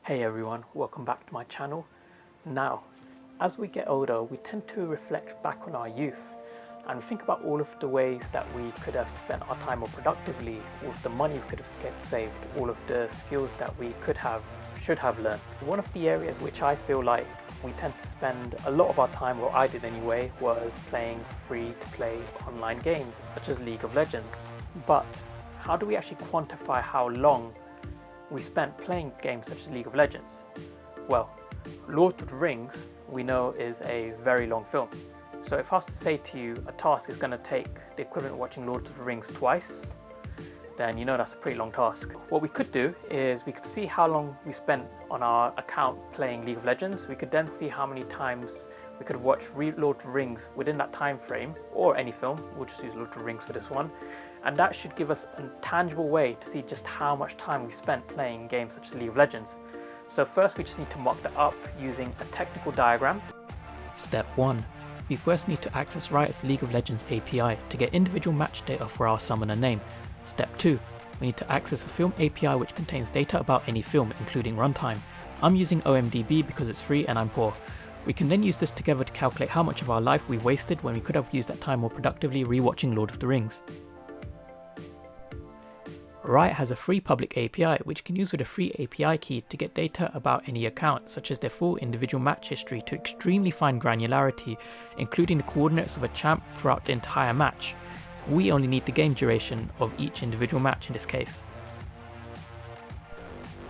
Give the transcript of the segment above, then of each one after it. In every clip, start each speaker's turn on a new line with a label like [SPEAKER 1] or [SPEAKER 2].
[SPEAKER 1] Hey everyone, welcome back to my channel. Now, as we get older, we tend to reflect back on our youth and think about all of the ways that we could have spent our time more productively, all of the money we could have saved, all of the skills that we should have learned. One of the areas which I feel like we tend to spend a lot of our time, or I did anyway, was playing free-to-play online games such as League of Legends. But how do we actually quantify how long we spent playing games such as League of Legends? Well, Lord of the Rings, we know, is a very long film. So if I was to say to you a task is going to take the equivalent of watching Lord of the Rings twice, then you know that's a pretty long task. What we could do is we could see how long we spent on our account playing League of Legends. We could then see how many times we could watch Lord of the Rings within that time frame, or any film. We'll just use Lord of the Rings for this one. And that should give us a tangible way to see just how much time we spent playing games such as League of Legends. So first we just need to mock that up using a technical diagram. Step 1. We first need to access Riot's League of Legends API to get individual match data for our summoner name. Step 2. We need to access a film API which contains data about any film, including runtime. I'm using iMDB because it's free and I'm poor. We can then use this together to calculate how much of our life we wasted when we could have used that time more productively rewatching Lord of the Rings. Riot has a free public API which you can use with a free API key to get data about any account, such as their full individual match history to extremely fine granularity, including the coordinates of a champ throughout the entire match. We only need the game duration of each individual match in this case.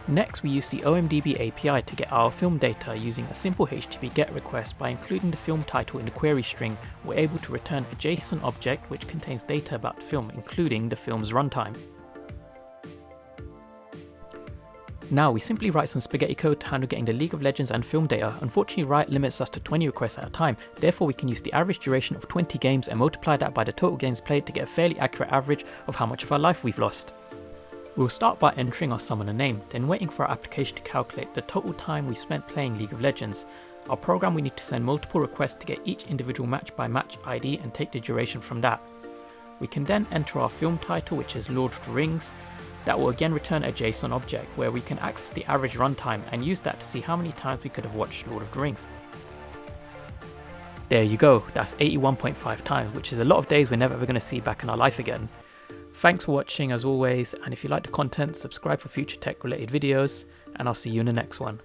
[SPEAKER 1] Next, we use the iMDB API to get our film data using a simple HTTP GET request. By including the film title in the query string, we're able to return a JSON object which contains data about the film, including the film's runtime. Now we simply write some spaghetti code to handle getting the League of Legends and film data. Unfortunately, Riot limits us to 20 requests at a time, therefore we can use the average duration of 20 games and multiply that by the total games played to get a fairly accurate average of how much of our life we've lost. We'll start by entering our summoner name, then waiting for our application to calculate the total time we spent playing League of Legends. Our program, we need to send multiple requests to get each individual match by match ID and take the duration from that. We can then enter our film title, which is Lord of the Rings. That will again return a JSON object where we can access the average runtime and use that to see how many times we could have watched Lord of the Rings. There you go, that's 81.5 times, which is a lot of days we're never ever going to see back in our life again. Thanks for watching as always, and if you like the content, subscribe for future tech related videos, and I'll see you in the next one.